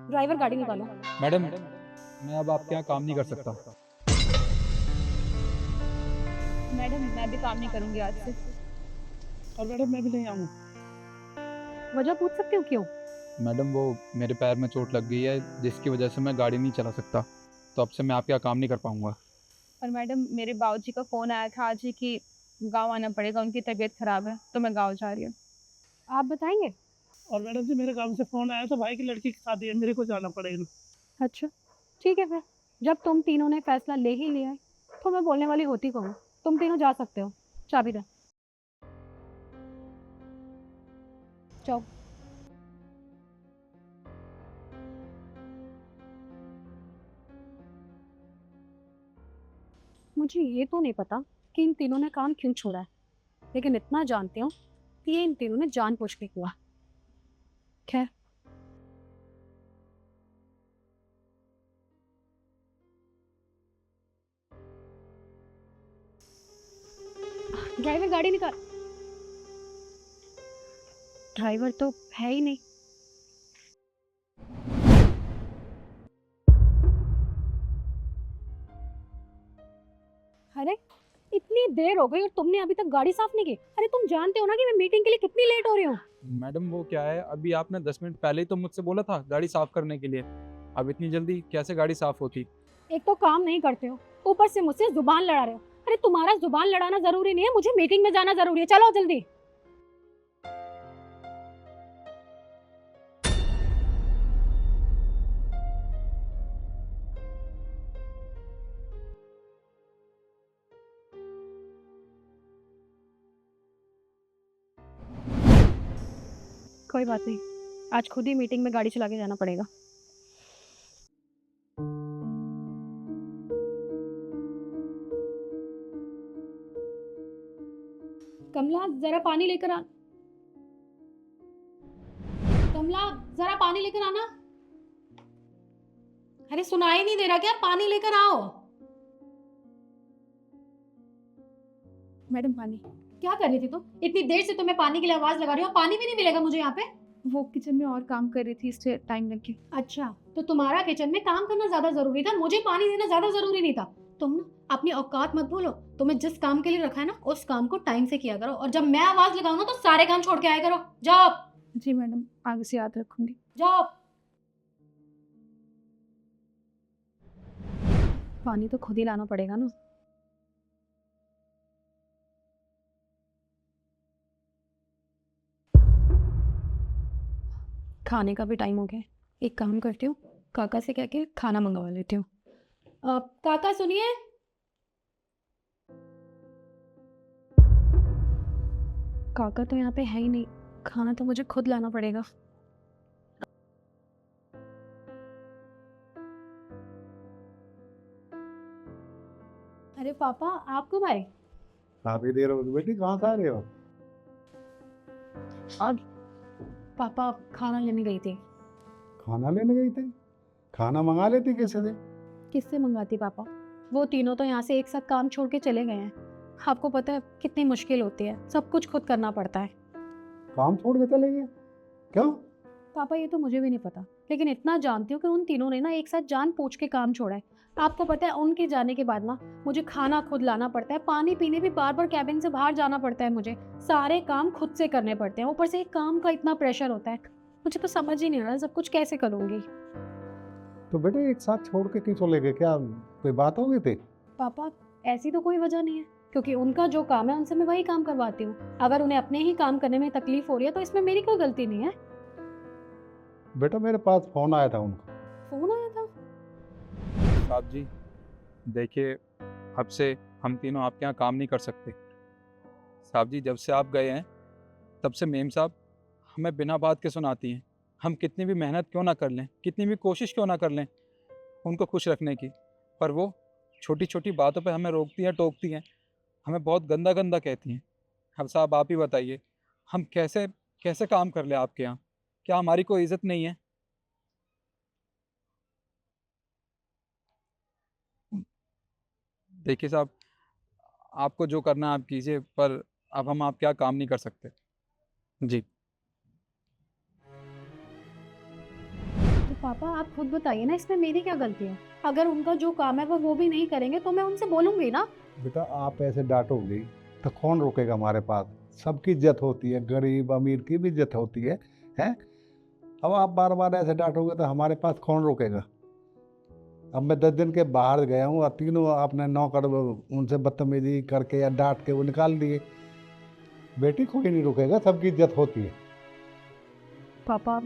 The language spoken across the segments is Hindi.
ड्राइवर गाड़ी निकालो। मैडम, मैं अब आपके यहाँ काम नहीं कर सकता। मैडम मैं भी काम नहीं करूंगी आज से। और मैडम मैं भी नहीं आऊँगा। वजह पूछ सकती हूँ क्यों? मैडम, वो मेरे पैर में चोट लग गई है जिसकी वजह से मैं गाड़ी नहीं चला सकता, तो अब से मैं आपके यहाँ काम नहीं कर पाऊँगा। पर मैडम मेरे बाबूजी का फोन आया था आज ही कि गांव आना पड़ेगा, उनकी तबीयत खराब है तो मैं गांव जा रही हूँ। आप बताएंगे? और मैडम जी मेरे काम से फ़ोन आया था, भाई की लड़की की शादी है, मेरे को जाना पड़ेगा। अच्छा ठीक है, फिर जब तुम तीनों ने फैसला ले ही लिया है तो मैं बोलने वाली होती कौन हूँ। तुम तीनों जा सकते हो, चाबी दे। जाओ। मुझे ये तो नहीं पता कि इन तीनों ने काम क्यों छोड़ा है, लेकिन इतना जानती हूँ कि ये इन तीनों ने जानबूझ के किया। खैर, ड्राइवर गाड़ी निकाल। ड्राइवर तो है ही नहीं। अरे इतनी देर हो गई और तुमने अभी तक गाड़ी साफ नहीं की। अरे तुम जानते हो ना कि मैं मीटिंग के लिए कितनी लेट हो रही हूँ। मैडम, वो क्या है, अभी आपने 10 मिनट पहले ही तो मुझसे बोला था गाड़ी साफ़ करने के लिए। अब इतनी जल्दी कैसे गाड़ी साफ़ होती? एक तो काम नहीं करते हो, ऊपर से मुझसे जुबान लड़ा रहे हो। अरे तुम्हारा जुबान लड़ाना जरूरी नहीं है, मुझे मीटिंग में जाना जरूरी है। चलो जल्दी। कोई बात नहीं, आज खुद ही मीटिंग में गाड़ी चला के जाना पड़ेगा। कमला जरा पानी लेकर आ। कमला जरा पानी लेकर आना। अरे सुनाई नहीं दे रहा क्या? पानी लेकर आओ। मैडम पानी। क्या कर रही थी तुम? इतनी देर से तुम्हें पानी के लिए आवाज लगा रही हो, पानी भी नहीं मिलेगा मुझे यहाँ पे। वो किचन में और काम कर रही थी इसलिए टाइम लग गया। अच्छा, तो तुम्हारा किचन में काम करना ज्यादा जरूरी था, मुझे पानी देना ज्यादा जरूरी नहीं था। तुम ना अपनी औकात मत भूलो। तुम्हें जिस काम के लिए रखा है ना, उस काम को टाइम से किया करो, और जब मैं आवाज लगाऊं ना तो सारे काम छोड़ के आया करो। जाओ। जी मैडम, आगे से याद रखूंगी। जाओ। पानी तो खुद ही लाना पड़ेगा ना। खाने का भी टाइम हो गया। एक काम करती हूँ, काका से कह के खाना मंगवा लेती हूँ। काका सुनिए। काका तो यहाँ पे है ही नहीं, खाना तो मुझे खुद लाना पड़ेगा। अरे पापा, आप कब आए? काफी देर हो गई बेटी, कहाँ से आ रहे हो? आज पापा खाना लेने गई थी। खाना लेने गई थी? खाना मंगा लेती किसी से? किससे मंगाती पापा? वो तीनों तो यहाँ से एक साथ काम छोड़ के चले गए हैं। आपको पता है कितनी मुश्किल होती है, सब कुछ खुद करना पड़ता है। काम छोड़ के चले गए? क्यों? पापा ये तो मुझे भी नहीं पता, लेकिन इतना जानती हूँ कि उन तीनों ने ना एक साथ जान पूछ के काम छोड़ा है। आपको पता है उनके जाने के बाद ना मुझे खाना खुद लाना पड़ता है, पानी पीने भी बार बार कैबिन से बाहर जाना पड़ता है, मुझे सारे काम खुद से करने पड़ते हैं। ऊपर से एक काम का इतना प्रेशर होता है, मुझे तो समझ ही नहीं आ रहा सब कुछ कैसे करूँगी। तो बेटे एक साथ छोड़ के क्यों चले गए? क्या कोई बात हो गई थी? पापा ऐसी तो कोई वजह नहीं है, क्योंकि उनका जो काम है उनसे मैं वही काम करवाती हूँ। अगर उन्हें अपने ही काम करने में तकलीफ हो रही है तो इसमें मेरी कोई गलती नहीं है। बेटा मेरे पास फोन आया था उनका। फोन आया था? साहब जी, देखिए, अब से हम तीनों आपके यहाँ काम नहीं कर सकते। साहब जी, जब से आप गए हैं तब से मेम साहब हमें बिना बात के सुनाती हैं। हम कितनी भी मेहनत क्यों ना कर लें, कितनी भी कोशिश क्यों ना कर लें उनको खुश रखने की, पर वो छोटी छोटी बातों पे हमें रोकती हैं, टोकती हैं, हमें बहुत गंदा गंदा कहती हैं। अब साहब आप ही बताइए, हम कैसे कैसे काम कर लें आपके यहाँ? क्या हमारी कोई इज्जत नहीं है? देखिए साहब, आपको जो करना है आप कीजिए, पर अब हम आपके यहाँ काम नहीं कर सकते। जी। तो पापा आप खुद बताइए ना, इसमें मेरी क्या गलती है? अगर उनका जो काम है वो भी नहीं करेंगे तो मैं उनसे बोलूंगी ना। बेटा आप ऐसे डांटोगी तो कौन रोकेगा हमारे पास? सबकी इज्जत होती है, गरीब अमीर की भी इज्जत होती है, हैं? अब आप बार बार ऐसे डांटोगे तो हमारे पास कौन रोकेगा? अब मैं 10 दिन के बाहर गया हूँ और तीनों आपने नौकर उनसे बदतमीजी करके या डांट के वो निकाल दिए। बेटी कोई नहीं रुकेगा, सबकी इज्जत होती है। पापा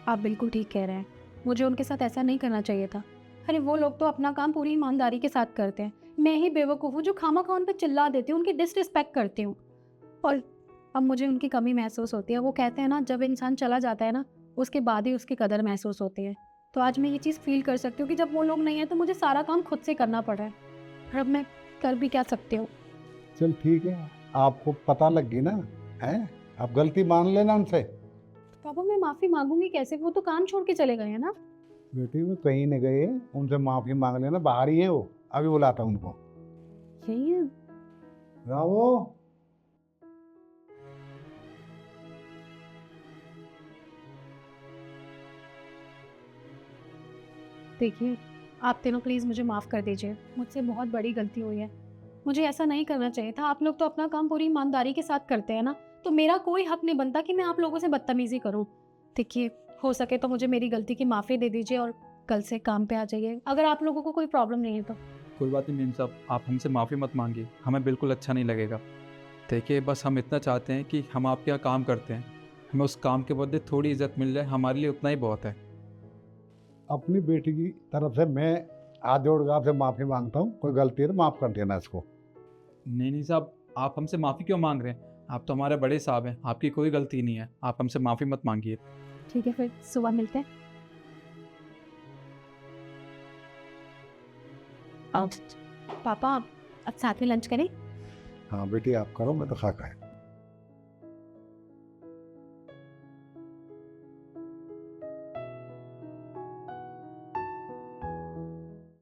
आप बिल्कुल ठीक कह रहे हैं, मुझे उनके साथ ऐसा नहीं करना चाहिए था। अरे वो लोग तो अपना काम पूरी ईमानदारी के साथ करते हैं, मैं ही बेवकूफ़ हूँ जो खामा उन पर चिल्ला देती हूँ, उनकी डिसरिस्पेक्ट करती हूँ। और अब मुझे उनकी कमी महसूस होती है। वो कहते हैं ना, जब इंसान चला जाता है ना, उसके बाद ही उसकी कदर महसूस होती है। तो आज मैं ये चीज़ फील कर सकती हूँ कि जब वो लोग नहीं हैं तो मुझे सारा काम खुद से करना पड़ रहा है, और अब मैं कर भी क्या सकती हूँ। चल ठीक है, आपको पता लग गई ना, हैं? आप गलती मान लेना उनसे। पापा मैं माफ़ी मांगूंगी कैसे? वो तो काम छोड़ के चले गए हैं ना। बेटी वो कहीं नहीं गए, उनसे माफ़ी मांग लेना, बाहर ही है वो, अभी बुलाता हूँ उनको। यही है। रावो, देखिए आप तीनों प्लीज़ मुझे माफ़ कर दीजिए, मुझसे बहुत बड़ी गलती हुई है। मुझे ऐसा नहीं करना चाहिए था। आप लोग तो अपना काम पूरी ईमानदारी के साथ करते हैं ना, तो मेरा कोई हक नहीं बनता कि मैं आप लोगों से बदतमीज़ी करूं। देखिए हो सके तो मुझे मेरी गलती की माफ़ी दे दीजिए और कल से काम पे आ जाइए, अगर आप लोगों को कोई प्रॉब्लम नहीं है तो। कोई बात नहीं मेम साहब, आप हमसे माफ़ी मत मांगिए, हमें बिल्कुल अच्छा नहीं लगेगा। देखिए बस हम इतना चाहते हैं कि हम आपके यहाँ काम करते हैं, हमें उस काम के बदले थोड़ी इज्जत मिल जाए, हमारे लिए उतना ही बहुत है। अपनी बेटी की तरफ से मैं हाथ जोड़ के आपसे माफ़ी मांगता हूँ, कोई गलती है तो माफ़ कर देना इसको। नहीं साहब, आप हमसे माफ़ी क्यों मांग रहे हैं? आप तो हमारे बड़े साहब हैं, आपकी कोई गलती नहीं है, आप हमसे माफ़ी मत मांगिए। ठीक है फिर सुबह मिलते हैं। पापा अब साथ में लंच करें? हाँ बेटी आप करो, मैं तो खा खाए।